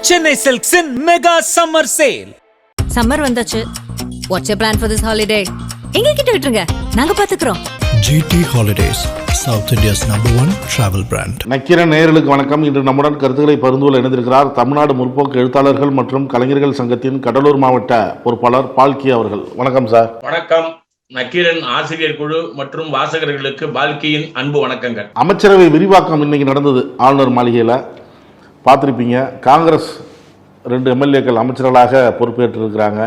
Chennai Silks in Mega Summer Sale. Summer வந்தாச்சு. What's your plan for this holiday? எங்க கிட்ட விட்டுருங்க, நாங்க பாத்துக்கிறோம். GT Holidays, South India's #1 travel brand. Nakkheeran நேயர்களுக்கு வணக்கம். இன்று நம்முடன் கருத்துக்களை பகிர்ந்து கொள்ள இணைந்திருக்கிறார் தமிழ்நாடு முற்போக்கு எழுத்தாளர்கள் மற்றும் கலைஞர்கள் சங்கத்தின் கடலூர் மாவட்ட பொறுப்பாளர் பால்கி அவர்கள். வணக்கம் சார். வணக்கம். நக்கீரன் ஆசிரியர் குழு மற்றும் வாசகர்களுக்கு பால்கியின் அன்பு வணக்கங்கள். அமைச்சரவை விரிவாக்கம் இன்னைக்கு நடந்தது ஆளுநர் மாளிகையில். பார்த்துருப்பீங்க, காங்கிரஸ் 2 எம்எல்ஏக்கள் அமைச்சர்களாக பொறுப்பேற்றிருக்கிறாங்க.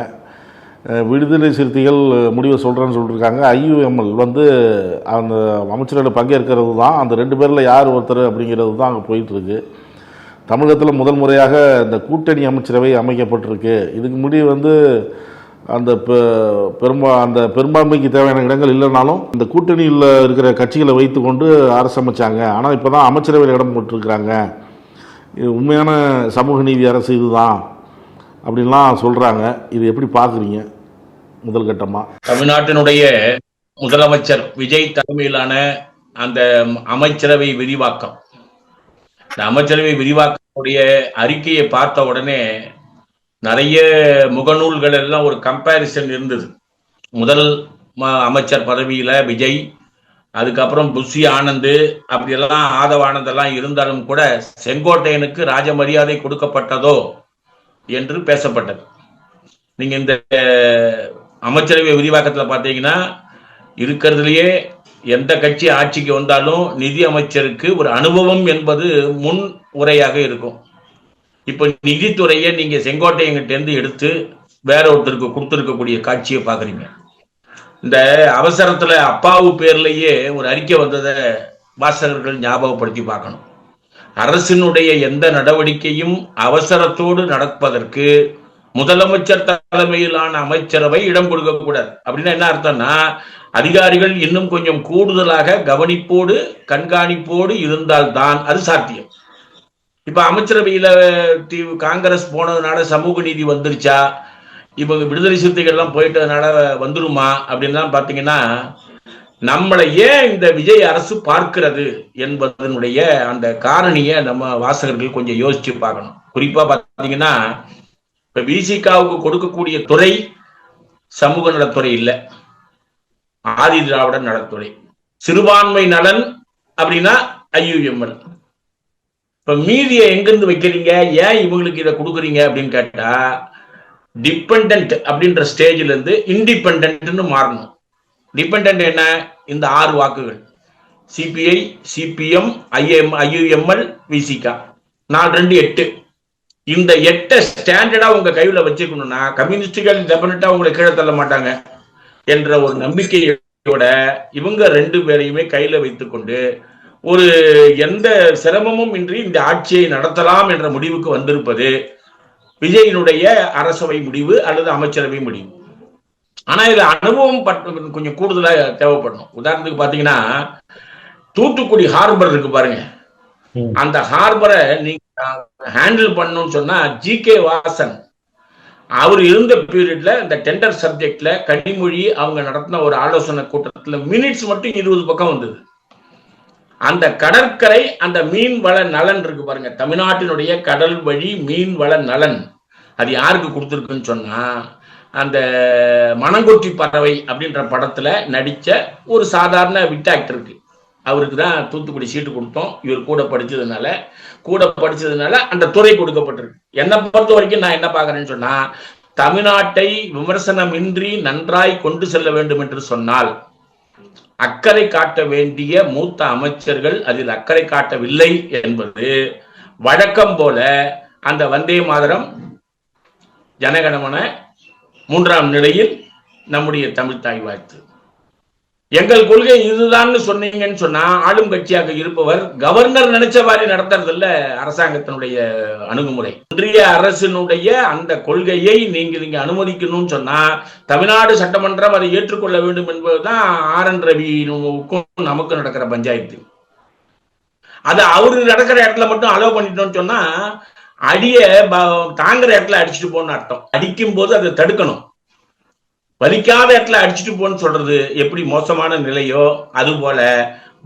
விடுதலை சிறுத்தைகள் முடிவை சொல்கிறேன்னு சொல்லியிருக்காங்க. IUML அந்த அமைச்சர்களை பங்கேற்கிறது தான், அந்த 2 பேரில் யார் ஒருத்தர் அப்படிங்கிறது தான் அங்கே போயிட்டுருக்கு. தமிழகத்தில் முதல் முறையாக இந்த கூட்டணி அமைச்சரவை அமைக்கப்பட்டிருக்கு. இதுக்கு முன்னாடி அந்த பெரும்பான்மைக்கு தேவையான இடங்கள் இல்லைனாலும் இந்த கூட்டணியில் இருக்கிற கட்சிகளை வைத்து கொண்டு அரசு அமைச்சாங்க. ஆனால் இப்போ தான் அமைச்சரவையில் இடம் போட்டிருக்கிறாங்க. இது உண்மையான சமூக நீதி அரசு இதுதான் அப்படின்லாம் சொல்கிறாங்க. இது எப்படி பார்க்குறீங்க? முதல் கட்டமாக தமிழ்நாட்டினுடைய முதலமைச்சர் விஜய் தலைமையிலான அந்த அமைச்சரவை விரிவாக்கம், இந்த அமைச்சரவை விரிவாக்கத்துடைய அறிக்கையை பார்த்த உடனே நிறைய முகநூல்கள் எல்லாம் ஒரு கம்பேரிசன் இருந்தது. முதல் அமைச்சர் பதவியில விஜய், அதுக்கப்புறம் புஷி ஆனந்த், அப்படியெல்லாம் ஆதவ ஆனந்த் எல்லாம் இருந்தாலும் கூட செங்கோட்டையனுக்கு ராஜ மரியாதை கொடுக்கப்பட்டதோ என்று பேசப்பட்டது. நீங்க இந்த அமைச்சரவை விரிவாக்கத்தில் பார்த்தீங்கன்னா, இருக்கிறதுலயே எந்த கட்சி ஆட்சிக்கு வந்தாலும் நிதி அமைச்சருக்கு ஒரு அனுபவம் என்பது முன் உரையாக இருக்கும். இப்ப நிதித்துறையை நீங்க செங்கோட்டையன்கிட்ட இருந்து எடுத்து வேற ஒருத்தருக்கு கொடுத்துருக்கக்கூடிய காட்சியை பாக்குறீங்க. இந்த அவசரத்துல அப்பாவு பேர்லயே ஒரு அறிக்கை வந்ததை வாசகர்கள் ஞாபகப்படுத்தி பார்க்கணும். அரசினுடைய எந்த நடவடிக்கையும் அவசரத்தோடு நடப்பதற்கு முதலமைச்சர் தலைமையிலான அமைச்சரவை இடம் கொடுக்க கூடாது. அப்படின்னா என்ன அர்த்தம்னா, அதிகாரிகள் இன்னும் கொஞ்சம் கூடுதலாக கவனிப்போடு கண்காணிப்போடு இருந்தால்தான் அது சாத்தியம். இப்ப அமைச்சரவையில காங்கிரஸ் போனதுனால சமூக நீதி வந்துருச்சா, இப்ப விடுதலை சிறுத்தைகள் எல்லாம் போயிட்டதுனால வந்துருமா அப்படின்லாம் பாத்தீங்கன்னா, நம்மளை ஏன் இந்த விஜய் அரசு பார்க்கிறது என்பதனுடைய அந்த காரணியை நம்ம வாசகர்கள் கொஞ்சம் யோசிச்சு பார்க்கணும். குறிப்பா பாத்தீங்கன்னா, இப்ப விசிகாவுக்கு கொடுக்கக்கூடிய துறை சமூக நலத்துறை இல்லை, ஆதி திராவிட நலத்துறை. சிறுபான்மை நலன் அப்படின்னா IUML. இப்ப மீதியை எங்கிருந்து வைக்கிறீங்க, ஏன் இவங்களுக்கு இதை கொடுக்குறீங்க அப்படின்னு கேட்டா, டிபெண்டன்ட் அப்படின்ற ஸ்டேஜ்ல இருந்து இண்டிபெண்டன்ட்னு மாறணும். டிபெண்டன்ட் என்ன? இந்த 6 வாக்குகள் CPI, CPM, IUML, VCK 4, 2, 8. இந்த 8 ஸ்டாண்டர்டா உங்க கையில வச்சுக்கணும்னா கம்யூனிஸ்டுகள் டெபினட்டா உங்களை கீழே தள்ள மாட்டாங்க என்ற ஒரு நம்பிக்கையோட இவங்க 2 பேரையுமே கையில வைத்துக்கொண்டு ஒரு எந்த சிரமமும் இன்றி இந்த ஆட்சியை நடத்தலாம் என்ற முடிவுக்கு வந்திருப்பது விஜயினுடைய அரசவை முடிவு அல்லது அமைச்சரவை முடிவு. ஆனா இது அனுபவம் கொஞ்சம் கூடுதலா தேவைப்படணும். உதாரணத்துக்கு பாத்தீங்கன்னா, தூத்துக்குடி ஹார்பர் இருக்கு பாருங்க, அந்த ஹார்பரை நீங்க ஹேண்டில் பண்ணணும்னு சொன்னா GK வாசன் அவர் இருந்த பீரியட்ல இந்த டெண்டர் சப்ஜெக்ட்ல கனிமொழி அவங்க நடத்தின ஒரு ஆலோசனை கூட்டத்துல மினிட்ஸ் மட்டும் 20 பக்கம் வந்தது. அந்த கடற்கரை, அந்த மீன் வள நலன் இருக்கு பாருங்க, தமிழ்நாட்டினுடைய கடல் வழி மீன் வள நலன், அது யாருக்கு கொடுத்துருக்குன்னு சொன்னா, அந்த மணங்கொட்டி பறவை அப்படின்ற படத்துல நடிச்ச ஒரு சாதாரண விட் ஆக்டருக்கு, அவருக்கு தான் தூத்துக்குடி சீட்டு கொடுத்தோம். இவர் கூட படிச்சதுனால அந்த துறை கொடுக்கப்பட்டிருக்கு. என்னை பொறுத்த வரைக்கும் நான் என்ன பாக்குறேன்னு சொன்னா, தமிழ்நாட்டை விமர்சனமின்றி நன்றாய் கொண்டு செல்ல வேண்டும் என்று சொன்னால் அக்கறை காட்ட வேண்டிய மூத்த அமைச்சர்கள் அதில் அக்கறை காட்டவில்லை என்பது வழக்கம் போல அந்த வந்தே மாதரம், ஜனகணமன, 3ஆம் நிலையில் நம்முடைய தமிழ் தாய் வாழ்த்து, எங்கள் கொள்கை இதுதான் சொன்னீங்கன்னு சொன்னா ஆளும் கட்சியாக இருப்பவர் கவர்னர் நினைச்ச மாதிரி நடத்துறது இல்ல அரசாங்கத்தினுடைய அணுகுமுறை. ஒன்றிய அரசினுடைய அந்த கொள்கையை நீங்க அனுமதிக்கணும்னு சொன்னா தமிழ்நாடு சட்டமன்றம் அதை ஏற்றுக்கொள்ள வேண்டும் என்பதுதான் RN ரவிக்கும் நமக்கு நடக்கிற பஞ்சாயத்து. அது அவரு நடக்கிற இடத்துல மட்டும் அலோவ் பண்ணிட்டோம்னு சொன்னா அடிய தாங்குற இடத்துல அடிச்சுட்டு போன்னு அர்த்தம். அடிக்கும் போது அதை தடுக்கணும். வலிக்காத இடத்துல அடிச்சுட்டு போன்னு சொல்றது எப்படி மோசமான நிலையோ அது போல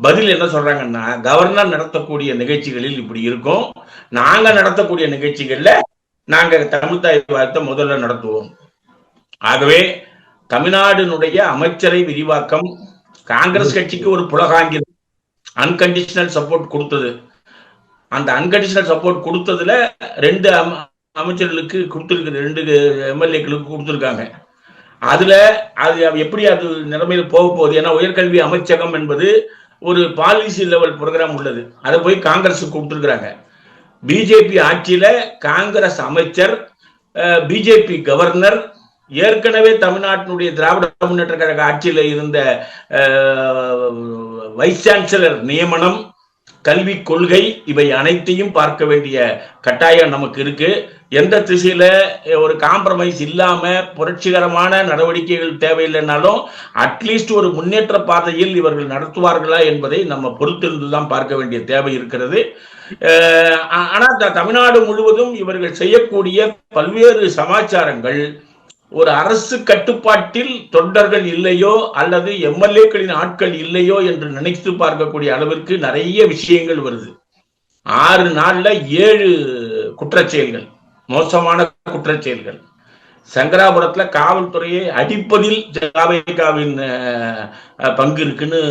பதில் என்ன சொல்றாங்கன்னா, கவர்னர் நடத்தக்கூடிய நிகழ்ச்சிகளில் இப்படி இருக்கும், நாங்க நடத்தக்கூடிய நிகழ்ச்சிகள்ல நாங்க தமிழ்தாய் வாரத்தை முதல்ல நடத்துவோம். ஆகவே தமிழ்நாடுனுடைய அமைச்சரை விரிவாக்கம் காங்கிரஸ் கட்சிக்கு ஒரு புலகாங்கிதம் அன்கண்டிஷனல் சப்போர்ட் கொடுத்தது. அந்த அன்கண்டிஷனல் சப்போர்ட் கொடுத்ததுல 2 அமைச்சர்களுக்கு கொடுத்திருக்கு, 2 எம்எல்ஏக்களுக்கு கொடுத்திருக்காங்க. அதுல அது எப்படி அது நிலைமையில போக போகுது? ஏன்னா உயர்கல்வி அமைச்சகம் என்பது ஒரு பாலிசி லெவல் ப்ரோக்ராம் உள்ளது. அதை போய் காங்கிரஸ் கொடுத்திருக்கிறாங்க. பிஜேபி ஆட்சியில காங்கிரஸ் அமைச்சர், பிஜேபி கவர்னர், ஏற்கனவே தமிழ்நாட்டினுடைய திராவிட முன்னேற்ற கழக ஆட்சியில இருந்த வைஸ் சான்சலர் நியமனம், கல்வி கொள்கை, இவை அனைத்தையும் பார்க்க வேண்டிய கட்டாயம் நமக்கு இருக்கு. எந்த திசையில ஒரு காம்ப்ரமைஸ் இல்லாம புரட்சிகரமான நடவடிக்கைகள் தேவையில்லைனாலும் அட்லீஸ்ட் ஒரு முன்னேற்ற பாதையில் இவர்கள் நடத்துவார்களா என்பதை நம்ம பொறுத்திருந்துதான் பார்க்க வேண்டிய தேவை இருக்கிறது. ஆனா தமிழ்நாடு முழுவதும் இவர்கள் செய்யக்கூடிய பல்வேறு சமாச்சாரங்கள் ஒரு அரசு கட்டுப்பாட்டில் தொண்டர்கள் இல்லையோ அல்லது எம்எல்ஏக்களின் ஆட்கள் இல்லையோ என்று நினைத்து பார்க்கக்கூடிய அளவிற்கு நிறைய விஷயங்கள் வருது. 6 நாள்ல 7 குற்றச்செயல்கள், மோசமான குற்றச்செயல்கள். சங்கராபுரத்துல காவல்துறையை அடிப்பதில் ஜாவேகாவின் பங்கு இருக்குன்னு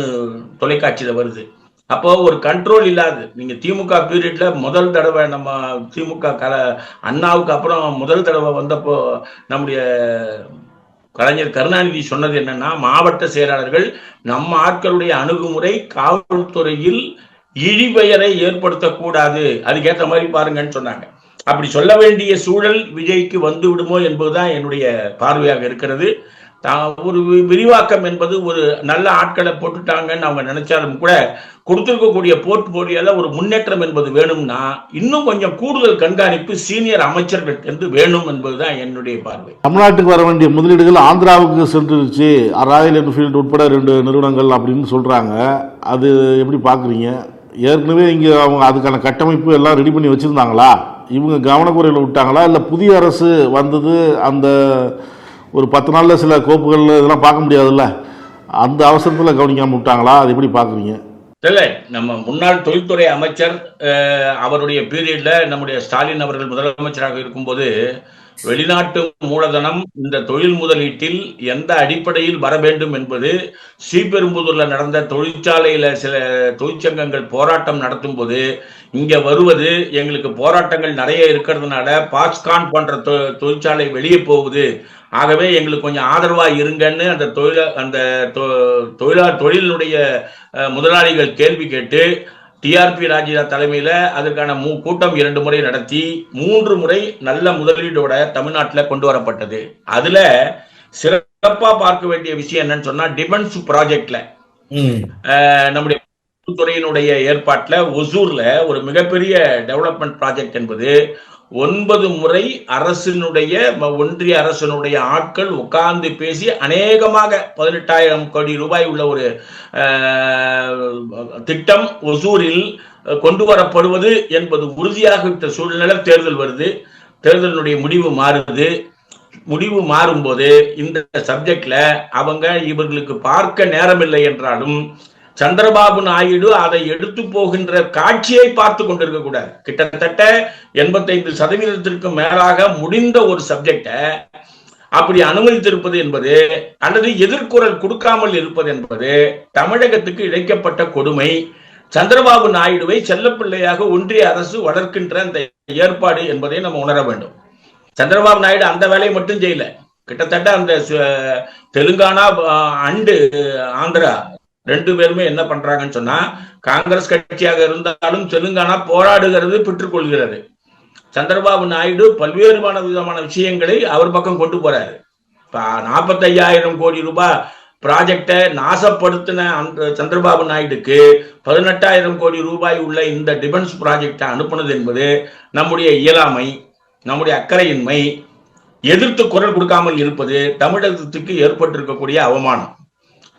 தொலைக்காட்சியில வருது. அப்போ ஒரு கண்ட்ரோல் இல்லாது, நீங்க திமுக பீரியட்ல முதல் தடவை நம்ம திமுக அண்ணாவுக்கு அப்புறம் முதல் தடவை வந்தப்போ நம்முடைய கலைஞர் கருணாநிதி சொன்னது என்னன்னா, மாவட்ட செயலாளர்கள் நம்ம ஆட்களுடைய அணுகுமுறை காவல்துறையில் இழிபெயரை ஏற்படுத்தக்கூடாது, அதுக்கேற்ற மாதிரி பாருங்கன்னு சொன்னாங்க. அப்படி சொல்ல வேண்டிய சூழல் விஜய்க்கு வந்து விடுமோ என்பதுதான் என்னுடைய பார்வையாக இருக்கிறது. ஒரு விரிவாக்கம் என்பது ஒரு நல்ல ஆட்களை போட்டுட்டாங்கன்னு அவங்க நினைச்சாலும் கூட கொடுத்திருக்கக்கூடிய போர்ட்போலியோல ஒரு முன்னேற்றம் என்பது வேணும்னா இன்னும் கொஞ்சம் கூடுதல் கண்காணிப்பு சீனியர் அமைச்சர்கள் வேணும் என்பதுதான் என்னுடைய பார்வை. தமிழ்நாட்டுக்கு வர வேண்டிய முதலீடுகள் ஆந்திராவுக்கு சென்றுருச்சு, ராயல் என்ஃபீல்டு உட்பட 2 நிறுவனங்கள் அப்படின்னு சொல்றாங்க. அது எப்படி பாக்குறீங்க? ஏற்கனவே இங்க அவங்க அதுக்கான கட்டமைப்பு எல்லாம் ரெடி பண்ணி வச்சிருந்தாங்களா? இவங்க கவனக்குறையில் விட்டாங்களா? இல்லை புதிய அரசு வந்தது அந்த ஒரு 10 நாள்ல சில கோப்புகள் இதெல்லாம் பார்க்க முடியாதுல்ல, அந்த அவசரத்தில் கவனிக்காம விட்டாங்களா? அது எப்படி பாக்குறீங்க? இல்லை, நம்ம முன்னாள் தொழில்துறை அமைச்சர் அவருடைய பீரியட்ல நம்முடைய ஸ்டாலின் அவர்கள் முதலமைச்சராக இருக்கும்போது வெளிநாட்டு மூலதனம் இந்த தொழில் முதலீட்டில் எந்த அடிப்படையில் வர வேண்டும் என்பது ஸ்ரீபெரும்புதூர்ல நடந்த தொழிற்சாலையில சில தொழிற்சங்கங்கள் போராட்டம் நடத்தும் போது இங்க வருவது எங்களுக்கு போராட்டங்கள் நிறைய இருக்கிறதுனால பாஸ்கான் போன்ற தொழிற்சாலை வெளியே போகுது, ஆகவே எங்களுக்கு கொஞ்சம் ஆதரவா இருங்கன்னு அந்த தொழிலுடைய முதலாளிகள் கேள்வி கேட்டு டிஆர்பி ராஜா தலைமையில அதற்கான கூட்டம் 2 முறை நடத்தி 3 முறை நல்ல முதலீடோட தமிழ்நாட்டில் கொண்டு வரப்பட்டது. அதுல சிறப்பா பார்க்க வேண்டிய விஷயம் என்னன்னு சொன்னா, டிஃபென்ஸ் ப்ராஜெக்ட்ல நம்முடைய துறையினுடைய ஏற்பாட்டுல ஒசூர்ல ஒரு மிகப்பெரிய டெவலப்மெண்ட் ப்ராஜெக்ட் என்பது 9 முறை அரசினுடைய ஒன்றிய அரசினுடைய ஆட்கள் உட்கார்ந்து பேசி அநேகமாக 18,000 கோடி ரூபாய் உள்ள ஒரு திட்டம் ஒசூரில் கொண்டு வரப்படுவது என்பது உறுதியாகிவிட்ட சூழ்நிலை தேர்தல் வருது. தேர்தலினுடைய முடிவு மாறுது. முடிவு மாறும்போது இந்த சப்ஜெக்ட்ல அவங்க இவர்களுக்கு பார்க்க நேரமில்லை என்றாலும் சந்திரபாபு நாயுடு அதை எடுத்து போகின்ற காட்சியை பார்த்து கொண்டிருக்க கூடாது. கிட்டத்தட்ட 85% மேலாக முடிந்த ஒரு சப்ஜெக்ட அப்படி அனுமதித்திருப்பது என்பது அல்லது எதிர்குரல் கொடுக்காமல் இருப்பது என்பது தமிழகத்துக்கு இழைக்கப்பட்ட கொடுமை. சந்திரபாபு நாயுடுவை செல்லப்பிள்ளையாக ஒன்றிய அரசு வளர்க்கின்ற அந்த ஏற்பாடு என்பதை நம்ம உணர வேண்டும். சந்திரபாபு நாயுடு அந்த வேலையை மட்டும் செய்யல, கிட்டத்தட்ட அந்த தெலுங்கானா அண்டு ஆந்திரா 2 பேருமே என்ன பண்றாங்கன்னு சொன்னா, காங்கிரஸ் கட்சியாக இருந்தாலும் தெலுங்கானா போராடுகிறது, பெற்றுக்கொள்கிறது. சந்திரபாபு நாயுடு பல்வேறு விதமான விஷயங்களை அவர் பக்கம் கொண்டு போறாரு. 45,000 கோடி ரூபாய் ப்ராஜெக்டை நாசப்படுத்தின அந்த சந்திரபாபு நாயுடுக்கு 18,000 கோடி ரூபாய் உள்ள இந்த டிஃபென்ஸ் ப்ராஜெக்டை அனுப்புனது என்பது நம்முடைய இயலாமை, நம்முடைய அக்கறையின்மை, எதிர்த்து குரல் கொடுக்காமல் இருப்பது தமிழகத்துக்கு ஏற்பட்டிருக்கக்கூடிய அவமானம்.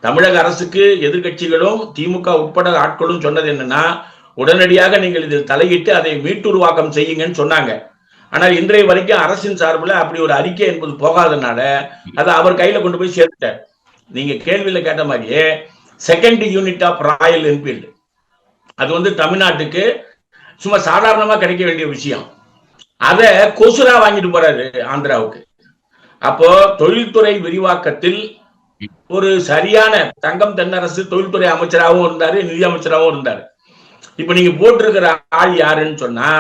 தமிழக அரசுக்கு எதிர்கட்சிகளும் திமுக உட்பட ஆட்களும் சொன்னது என்னன்னா, உடனடியாக நீங்கள் இதில் தலையிட்டு அதை மீட்டுருவாக்கம் செய்யுங்கன்னு சொன்னாங்க. ஆனால் இன்றைய வரைக்கும் அரசின் சார்பில் அப்படி ஒரு அறிக்கை என்பது போகாதனால அதை அவர் கையில கொண்டு போய் சேர்த்துட்டார். நீங்க கேள்வியில கேட்ட மாதிரியே second unit of Royal Enfield அது தமிழ்நாட்டுக்கு சும்மா சாதாரணமா கிடைக்க வேண்டிய விஷயம். அத கொசுரா வாங்கிட்டு போறாரு ஆந்திராவுக்கு. அப்போ தொழில்துறை விரிவாக்கத்தில் ஒரு சரியான தங்கம் தென்னரசு தொழில்துறை அமைச்சராகவும் இருந்தாரு, நிதி அமைச்சராகவும் இருந்தாரு. இப்ப நீங்க போட்டிருக்கிற ஆள் யாருன்னு சொன்னா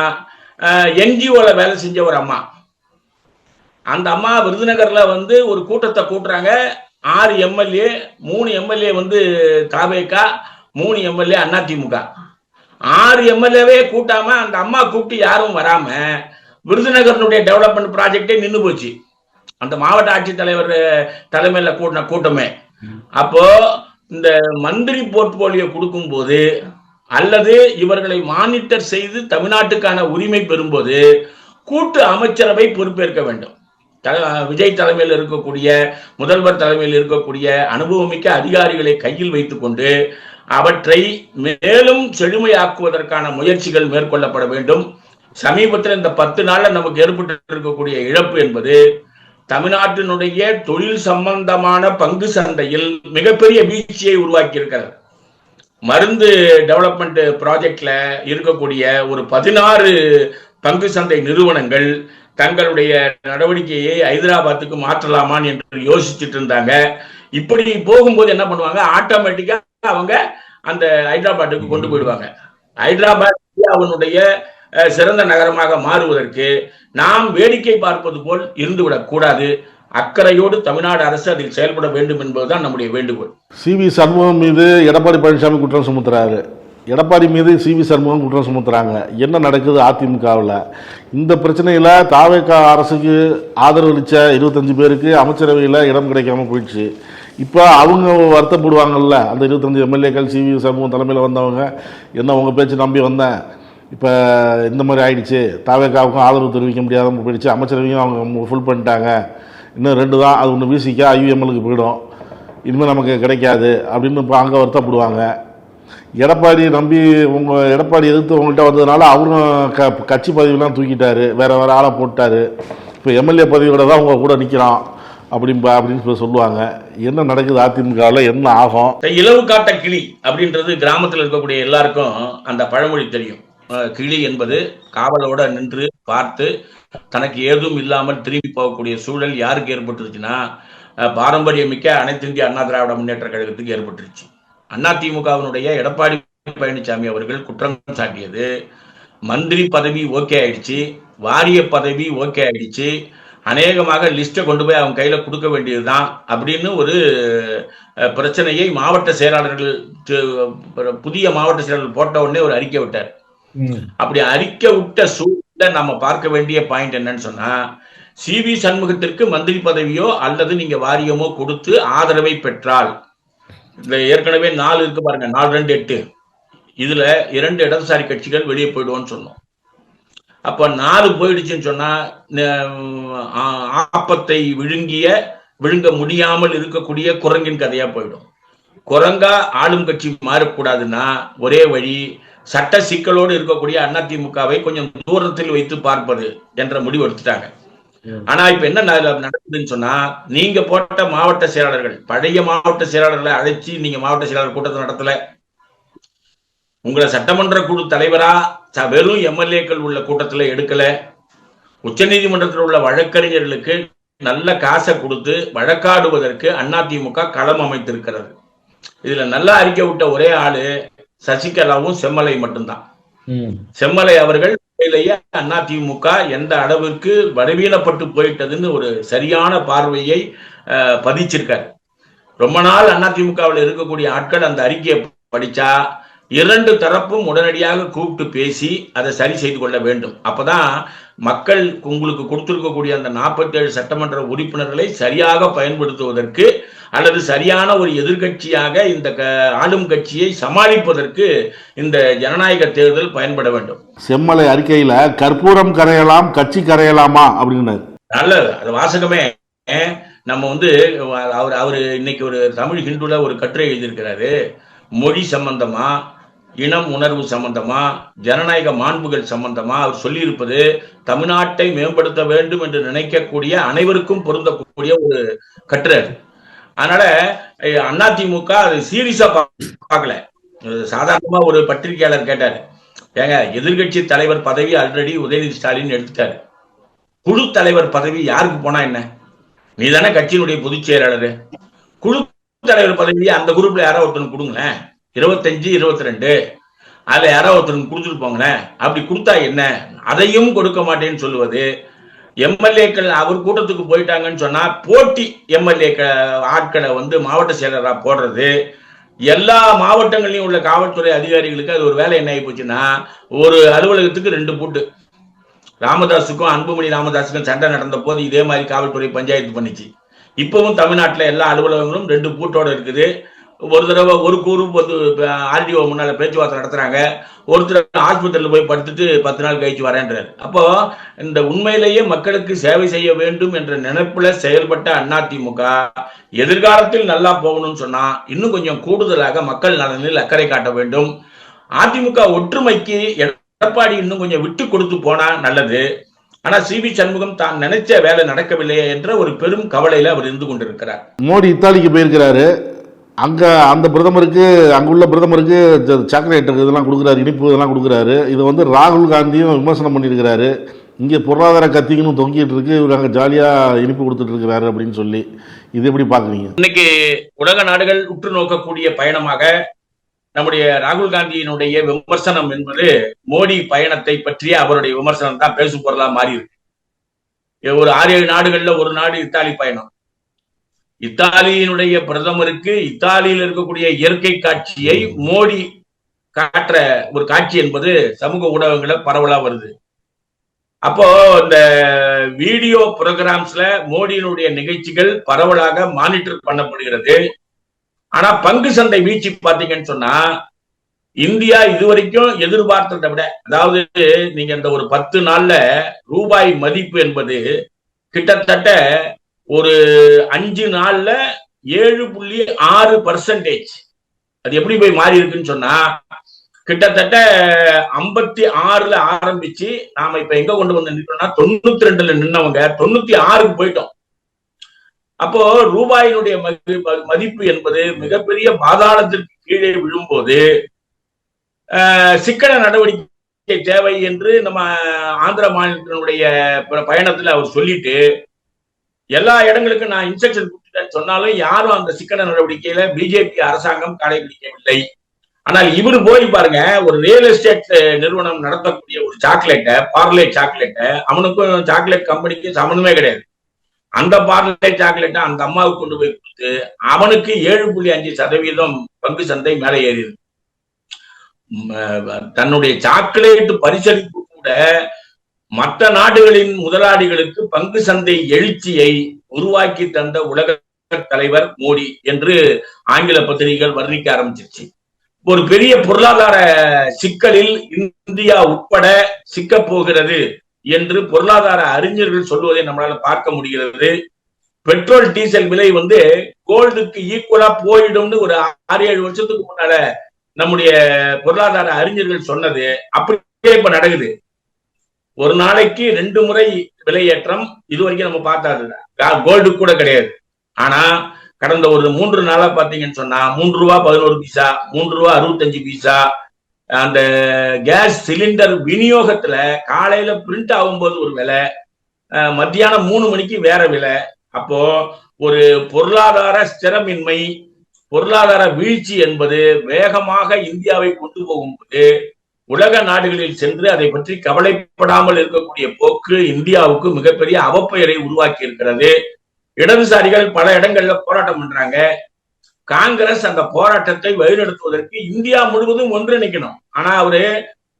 என்ஜிஓல வேலை செஞ்ச ஒரு அம்மா. அந்த அம்மா விருதுநகர்ல வந்து ஒரு கூட்டத்தை கூட்டுறாங்க. 6 எம்எல்ஏ, 3 எம்எல்ஏ வந்து தாவேகா, 3 எம்எல்ஏ அதிமுக. 6 எம்எல்ஏவே கூட்டாம அந்த அம்மா கூப்பிட்டு யாரும் வராம விருதுநகரனுடைய டெவலப்மெண்ட் ப்ராஜெக்டே நின்று போச்சு. அந்த மாவட்ட ஆட்சித்தலைவர் தலைமையில கூட்டின கூட்டமே. அப்போ இந்த மந்திரி போர்ட்போலியோ கொடுக்கும் போது அல்லது இவர்களை மானிட்டர் செய்து தமிழ்நாட்டுக்கான உரிமை பெறும்போது கூட்டு அமைச்சரவை பொறுப்பேற்க வேண்டும். விஜய் தலைமையில் இருக்கக்கூடிய, முதல்வர் தலைமையில் இருக்கக்கூடிய அனுபவமிக்க அதிகாரிகளை கையில் வைத்துக் கொண்டு அவற்றை மேலும் செழுமையாக்குவதற்கான முயற்சிகள் மேற்கொள்ளப்பட வேண்டும். சமீபத்தில் இந்த 10 நாள்ல நமக்கு ஏற்பட்டு இருக்கக்கூடிய இழப்பு என்பது தமிழ்நாட்டினுடைய தொழில் சம்பந்தமான பங்கு சந்தையில் மிகப்பெரிய வீழ்ச்சியை உருவாக்கி இருக்கிறது. மருந்து டெவலப்மெண்ட் ப்ராஜெக்ட்ல இருக்கக்கூடிய ஒரு 16 பங்கு சந்தை நிறுவனங்கள் தங்களுடைய நடவடிக்கையை ஹைதராபாத்துக்கு மாற்றலாமான்னு என்று யோசிச்சுட்டு இருந்தாங்க. இப்படி போகும்போது என்ன பண்ணுவாங்க, ஆட்டோமேட்டிக்கா அவங்க அந்த ஹைதராபாத்துக்கு கொண்டு போயிடுவாங்க. ஹைதராபாத் இந்தியாவினுடைய சிறந்த நகரமாக மாறுவதற்கு நாம் வேடிக்கை பார்ப்பது போல் இருந்துவிடக் கூடாது. அக்கறையோடு தமிழ்நாடு அரசு அதில் செயல்பட வேண்டும் என்பதுதான் நம்முடைய வேண்டுகோள். சி.வி. சண்முகம் மீது எடப்பாடி பழனிசாமி குற்றம் சுமத்துறாரு, எடப்பாடி மீது சி.வி. சண்முகம் குற்றம் சுமத்துறாங்க. என்ன நடக்குது அதிமுகவில்? இந்த பிரச்சனையில் தாவேகா அரசுக்கு ஆதரவு அளித்த 25 பேருக்கு அமைச்சரவையில் இடம் கிடைக்காம போயிடுச்சு. இப்போ அவங்க வருத்தப்படுவாங்கல்ல, அந்த 25 எம்எல்ஏக்கள் சி.வி. சண்முகம் தலைமையில் வந்தவங்க, என்ன உங்கள் பேச்சு நம்பி வந்தேன், இப்போ இந்த மாதிரி ஆயிடுச்சு, தாவேகாவுக்கும் ஆதரவு தெரிவிக்க முடியாத போயிடுச்சு, அமைச்சரவையும் அவங்க ஃபுல் பண்ணிட்டாங்க, இன்னும் 2 தான், அது ஒன்று விசிக்கா ஐயுஎம்எலுக்கு போயிடும், இனிமேல் நமக்கு கிடைக்காது அப்படின்னு இப்போ அங்கே வருத்தப்படுவாங்க. எடப்பாடி நம்பி எடப்பாடி எதிர்த்து உங்கள்கிட்ட வந்ததுனால அவரும் கட்சி பதவியெல்லாம் தூக்கிட்டாரு, வேற ஆளை போட்டாரு, இப்போ எம்எல்ஏ பதவியோட தான் உங்க கூட நிற்கிறான் அப்படின்னு சொல்லுவாங்க. என்ன நடக்குது அதிமுகவில், என்ன ஆகும்? இலவு காட்ட கிளி அப்படின்றது கிராமத்தில் இருக்கக்கூடிய எல்லாருக்கும் அந்த பழமொழி தெரியும். கிளி என்பது காவலோட நின்று பார்த்து தனக்கு ஏதும் இல்லாமல் திரும்பி போகக்கூடிய சூழல் யாருக்கு ஏற்பட்டுருச்சுன்னா பாரம்பரியமிக்க அனைத்து இந்திய அண்ணா திராவிட முன்னேற்ற கழகத்துக்கு ஏற்பட்டுருச்சு. அதிமுகவினுடைய எடப்பாடி பழனிசாமி அவர்கள் குற்றம் சாட்டியது, மந்திரி பதவி ஓகே ஆயிடுச்சு, வாரிய பதவி ஓகே ஆயிடுச்சு, அநேகமாக லிஸ்ட்டை கொண்டு போய் அவங்க கையில கொடுக்க வேண்டியதுதான் அப்படின்னு ஒரு பிரச்சனையை மாவட்ட செயலாளர்கள், புதிய மாவட்ட செயலாளர்கள் போட்ட உடனே ஒரு அறிக்கை விட்டார். அப்படி அறிக்கை விட்ட சூழல நம்ம பார்க்க வேண்டிய பாயிண்ட் என்னன்னு சொன்னா, சி.வி. சண்முகத்திற்கு மந்திரி பதவியோ அல்லது நீங்க வாரியமோ கொடுத்து ஆதரவை பெற்றால், இதுல ஏற்கனவே 4 இருக்கு பாருங்க, 4, 2, 8, இதுல 2 இடதுசாரி கட்சிகள் வெளியே போயிடுவோம்னு சொன்னோம். அப்ப 4 போயிடுச்சுன்னு சொன்னா ஆப்பத்தை விழுங்க முடியாமல் இருக்கக்கூடிய குரங்கின் கதையா போயிடும். குரங்கா ஆளும் கட்சி மாறக்கூடாதுன்னா ஒரே வழி சட்ட சிக்கலோடு இருக்கக்கூடிய அதிமுகவை கொஞ்சம் தூரத்தில் வைத்து பார்ப்பது என்ற முடிவு எடுத்துட்டாங்க. ஆனா இப்ப என்ன நடக்குதுன்னு சொன்னா, நீங்க போட்ட மாவட்ட செயலாளர்கள், பழைய மாவட்ட செயலாளர்களை அழைச்சி நீங்க மாவட்ட செயலாளர் கூட்டத்தை நடத்தல, உங்களை சட்டமன்ற குழு தலைவரா வெறும் எம்எல்ஏக்கள் உள்ள கூட்டத்துல எடுக்கல, உச்ச நீதிமன்றத்தில் உள்ள வழக்கறிஞர்களுக்கு நல்ல காசை கொடுத்து வழக்காடுவதற்கு அதிமுக களம் அமைத்திருக்கிறது. இதுல நல்லா அறிக்கை விட்ட ஒரே ஆளு சசிகலாவும் செம்மலை மட்டும்தான். செம்மலை அவர்கள் அதிமுக எந்த அளவிற்கு பலவீனப்பட்டு போயிட்டதுன்னு ஒரு சரியான பார்வையை பதிச்சிருக்காரு. ரொம்ப நாள் அதிமுகவில் இருக்கக்கூடிய ஆட்கள் அந்த அறிக்கையை படிச்சா 2 தரப்பும் உடனடியாக கூப்பிட்டு பேசி அதை சரி செய்து கொள்ள வேண்டும். அப்பதான் மக்கள் உங்களுக்கு கொடுத்திருக்கக்கூடிய அந்த 47 சட்டமன்ற உறுப்பினர்களை சரியாக பயன்படுத்துவதற்கு அல்லது சரியான ஒரு எதிர்கட்சியாக இந்த ஆளும் கட்சியை சமாளிப்பதற்கு இந்த ஜனநாயக தேர்தல் பயன்பட வேண்டும். செம்மலை அறிக்கையில கற்பூரம் கரையலாம், கட்சி கரையலாமா அப்படின்னு நல்லது. அது வாசகமே நம்ம அவரு இன்னைக்கு ஒரு தமிழ் ஹிந்துல ஒரு கட்டுரை எழுதியிருக்கிறாரு. மொழி சம்பந்தமா, இனம் உணர்வு சம்பந்தமா, ஜனநாயக மாண்புகள் சம்பந்தமா அவர் சொல்லியிருப்பது தமிழ்நாட்டை மேம்படுத்த வேண்டும் என்று நினைக்கக்கூடிய அனைவருக்கும் பொருந்தக்கூடிய ஒரு கட்டுரை. அதனால அதிமுக அது சீரியஸா பார்க்கல. சாதாரணமா ஒரு பத்திரிகையாளர் கேட்டாரு, ஏங்க எதிர்கட்சி தலைவர் பதவி ஆல்ரெடி உதயநிதி ஸ்டாலின் எடுத்துட்டாரு, குழு தலைவர் பதவி யாருக்கு போனா என்ன? நீ தானே கட்சியினுடைய பொதுச் செயலாளர். குழு தலைவர் பதவியை அந்த குரூப்ல யாரோ ஒருத்தனுக்கு கொடுங்களேன். 25, 22 அதுல யாரோ ஒருத்தருக்கு கொடுத்துட்டு போங்களேன். அப்படி கொடுத்தா என்ன? அதையும் கொடுக்க மாட்டேன்னு சொல்லுவது. எம்எல்ஏக்கள் அவர் கூட்டத்துக்கு போயிட்டாங்கன்னு சொன்னா போட்டி எம்எல்ஏ ஆட்களை மாவட்ட செயலரா போடுறது. எல்லா மாவட்டங்களையும் உள்ள காவல்துறை அதிகாரிகளுக்கு அது ஒரு வேலை என்ன ஆகி போச்சுன்னா, ஒரு அலுவலகத்துக்கு 2 பூட்டு. ராமதாஸுக்கும் அன்புமணி ராமதாஸுக்கும் சண்டை நடந்த போது இதே மாதிரி காவல்துறை பஞ்சாயத்து பண்ணிச்சு. இப்பவும் தமிழ்நாட்டில் எல்லா அலுவலகங்களும் 2 பூட்டோட இருக்குது. ஒரு தடவை ஒரு குரூப் ஆர்டிஓ முன்னால பேச்சுவார்த்தை நடத்துறாங்க. ஒருத்தர் ஆஸ்பத்திரியில் போய் படுத்துட்டு 10 நாள் கழிச்சு வரேன்றார். அப்போ இந்த உண்மையிலேயே மக்களுக்கு சேவை செய்ய வேண்டும் என்ற நினைப்புல செயல்பட்ட அதிமுக எதிர்காலத்தில் நல்லா போகணும்னு சொன்னா இன்னும் கொஞ்சம் கூடுதலாக மக்கள் நலனில் அக்கறை காட்ட வேண்டும். அதிமுக ஒற்றுமைக்கு எடப்பாடி இன்னும் கொஞ்சம் விட்டு கொடுத்து போனா நல்லது. ஆனா சிபி சண்முகம் தான் நினைச்ச வேலை நடக்கவில்லையே என்ற ஒரு பெரும் கவலையில அவர் இருந்து கொண்டிருக்கிறார். மோடி இத்தாலிக்கு போயிருக்கிறாரு. அங்க அந்த பிரதமருக்கு, அங்குள்ள பிரதமருக்கு சாக்லேட் இதெல்லாம் கொடுக்குறாரு, இனிப்பு இதெல்லாம் கொடுக்குறாரு. இது ராகுல் காந்தியும் விமர்சனம் பண்ணியிருக்கிறாரு. இங்கே பொருளாதார கத்திங்கன்னு தொங்கிட்டு இருக்கு, இவர் அங்கே ஜாலியா இனிப்பு கொடுத்துட்டு இருக்கிறாரு அப்படின்னு சொல்லி. இது எப்படி பாக்குறீங்க? இன்னைக்கு உலக நாடுகள் உற்று நோக்கக்கூடிய பயணமாக நம்முடைய ராகுல் காந்தியினுடைய விமர்சனம் என்பது மோடி பயணத்தை பற்றிய அவருடைய விமர்சனம் தான் பேசு பொருளா மாறி இருக்கு. ஒரு 6-7 நாடுகள்ல ஒரு நாடு இத்தாலி பயணம். இத்தாலியினுடைய பிரதமருக்கு இத்தாலியில் இருக்கக்கூடிய இயற்கை காட்சியை மோடி காட்டுற ஒரு காட்சி என்பது சமூக ஊடகங்கள பரவலா வருது. அப்போ இந்த வீடியோ புரோகிராம்ஸ்ல மோடியினுடைய நிகழ்ச்சிகள் பரவலாக மானிட்டர் பண்ணப்படுகிறது. ஆனா பங்கு சந்தை வீழ்ச்சி பாத்தீங்கன்னு சொன்னா இந்தியா இதுவரைக்கும் எதிர்பார்த்ததை விட, அதாவது நீங்க இந்த ஒரு 10 நாள்ல ரூபாய் மதிப்பு என்பது கிட்டத்தட்ட ஒரு 5 நாள்ல 7.6%. அது எப்படி போய் மாறி இருக்குன்னு சொன்னா கிட்டத்தட்ட 56ல ஆரம்பிச்சு நாம இப்ப எங்க கொண்டு வந்து நிற்கிறோம்னா 92ல நின்னவங்க 96க்கு போயிட்டோம். அப்போ ரூபாயினுடைய மதிப்பு என்பது மிகப்பெரிய பாதாளத்திற்கு கீழே விழும்போது சிக்கன நடவடிக்கை தேவை என்று நம்ம ஆந்திர மாநிலத்தினுடைய பயணத்துல அவர் சொல்லிட்டு எல்லா இடங்களுக்கும் நான் இன்ஸ்ட்ரக்ஷன் கொடுத்துட்டேன்னு சொன்னாலும் யாரும் அந்த சிக்கன நடவடிக்கையில பிஜேபி அரசாங்கம் கடைபிடிக்கவில்லை. ஆனால் இவரு போய் பாருங்க, ஒரு ரியல் எஸ்டேட் நிறுவனம் நடத்தக்கூடிய ஒரு சாக்லேட்டை, பார்லே சாக்லேட்டை, அவனுக்கும் சாக்லேட் கம்பெனிக்கு சம்மந்தமே கிடையாது. அந்த பார்லே சாக்லேட்டை அந்த அம்மாவுக்கு கொண்டு போய் கொடுத்து அவனுக்கு 7.5% பங்கு சந்தை மேலே ஏறியது. தன்னுடைய சாக்லேட் பரிசளிப்பு கூட மற்ற நாடுகளின் முதலாளிகளுக்கு பங்கு சந்தை எழுச்சியை உருவாக்கி தந்த உலக தலைவர் மோடி என்று ஆங்கில பத்திரிகைகள் வர்ணிக்க ஆரம்பிச்சிருச்சு. ஒரு பெரிய பொருளாதார சிக்கலில் இந்தியா உட்பட சிக்க போகிறது என்று பொருளாதார அறிஞர்கள் சொல்வதை நம்மளால பார்க்க முடிகிறது. பெட்ரோல் டீசல் விலை கோல்டுக்கு ஈக்குவலா போயிடும்னு ஒரு 6-7 வருஷத்துக்கு முன்னால நம்முடைய பொருளாதார அறிஞர்கள் சொன்னது அப்படியே இப்ப நடக்குது. ஒரு நாளைக்கு 2 முறை விலையேற்றம் இதுவரைக்கும் நம்ம பார்த்தது கோல்டு கூட கிடையாது. ஆனா கடந்த ஒரு 3 நாளா பாத்தீங்கன்னு சொன்னா 3 ரூபா 11 பைசா, 3 ரூபா 65 பைசா. அந்த கேஸ் சிலிண்டர் விநியோகத்துல காலையில பிரிண்ட் ஆகும்போது ஒரு விலை, மத்தியானம் 3 மணிக்கு வேற விலை. அப்போ ஒரு பொருளாதார ஸ்திரமின்மை, பொருளாதார வீழ்ச்சி என்பது வேகமாக இந்தியாவை கொண்டு போகும்போது உலக நாடுகளில் சென்று அதை பற்றி கவலைப்படாமல் இருக்கக்கூடிய போக்கு இந்தியாவுக்கு மிகப்பெரிய அவப்பெயரை உருவாக்கி இருக்கிறது. இடதுசாரிகள் பல இடங்கள்ல போராட்டம் பண்றாங்க. காங்கிரஸ் அந்த போராட்டத்தை வழிநடத்துவதற்கு இந்தியா முழுவதும் ஒன்றிணைக்கணும். ஆனா அவரு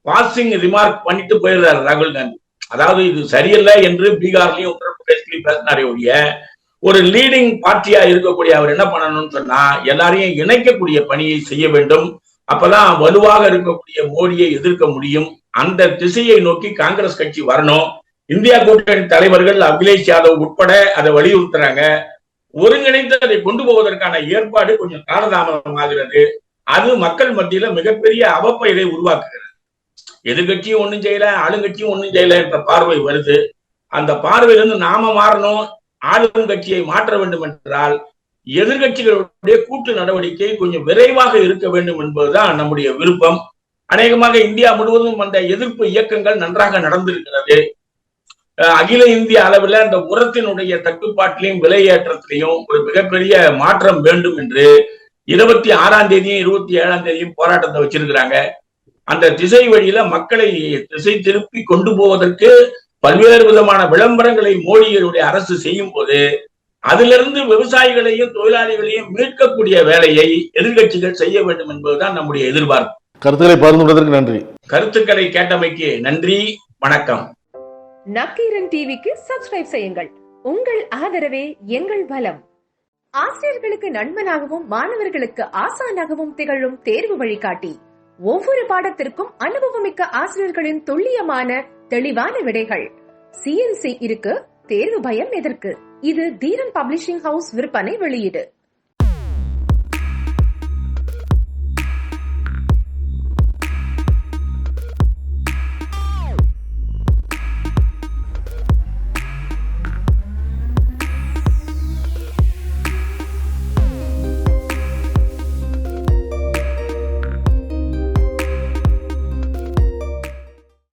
பாசிங் ரிமார்க் பண்ணிட்டு போயிடுறாரு ராகுல் காந்தி. அதாவது இது சரியில்லை என்று பீகார்லயும் உத்தரப்பிரதேசலையும் பேசினாரே ஒழிய, ஒரு லீடிங் பார்ட்டியா இருக்கக்கூடிய அவர் என்ன பண்ணணும்னு சொன்னா எல்லாரையும் இணைக்கக்கூடிய பணியை செய்ய வேண்டும். அப்பதான் வலுவாக இருக்கக்கூடிய மோடியை எதிர்க்க முடியும். அந்த திசையை நோக்கி காங்கிரஸ் கட்சி வரணும். இந்தியா கூட்டணி தலைவர்கள் அகிலேஷ் யாதவ் உட்பட அதை வலியுறுத்துறாங்க. ஒருங்கிணைந்து அதை கொண்டு போவதற்கான ஏற்பாடு கொஞ்சம் காலதாமதமாகிறது. அது மக்கள் மத்தியில மிகப்பெரிய அவப்பெயரை உருவாக்குகிறது. எதிர்கட்சியும் ஒன்னும் செய்யல, ஆளுங்கட்சியும் ஒன்னும் செய்யல என்ற பார்வை வருது. அந்த பார்வையிலிருந்து நாம மாறணும், ஆளுங்கட்சியை மாற்ற வேண்டும் என்றால் எதிர்கட்சிகளுடைய கூட்டு நடவடிக்கை கொஞ்சம் விரைவாக இருக்க வேண்டும் என்பதுதான் நம்முடைய விருப்பம். அநேகமாக இந்தியா முழுவதும் அந்த எதிர்ப்பு இயக்கங்கள் நன்றாக நடந்திருக்கிறது. அகில இந்திய அளவில் அந்த உரத்தினுடைய தட்டுப்பாட்டிலையும் விலையேற்றத்திலையும் ஒரு மிகப்பெரிய மாற்றம் வேண்டும் என்று 26ஆம் தேதியும் 27ஆம் தேதியும் போராட்டத்தை வச்சிருக்கிறாங்க. அந்த திசை வழியில மக்களை திசை திருப்பி கொண்டு போவதற்கு பல்வேறு விதமான விளம்பரங்களை மோடியுடைய அரசு செய்யும் போது அதிலிருந்து விவசாயிகளையும் தொழிலாளிகளையும் மீட்கக்கூடிய வேலையை எதிர்கட்சிகள் செய்ய வேண்டும் என்பதுதான் நம்முடைய எதிர்பார்ப்பு. கருத்துக்களை பகிர்ந்து கொண்டதற்கு நன்றி. கருத்துக்களை கேட்டமைக்கு நன்றி, வணக்கம். நக்கீரன் டிவிக்கு சப்ஸ்கிரைப் செய்யுங்கள். உங்கள் ஆதரவே எங்கள் பலம். ஆசிரியர்களுக்கு நண்பனாகவும் மாணவர்களுக்கு ஆசானாகவும் திகழும் தேர்வு வழிகாட்டி. ஒவ்வொரு பாடத்திற்கும் அனுபவமிக்க ஆசிரியர்களின் துல்லியமான தெளிவான விடைகள். CNC இருக்கு, தேர்வு பயம் எதற்கு? இது தீரன் பப்ளிஷிங் ஹவுஸ் விற்பனை வெளியீடு.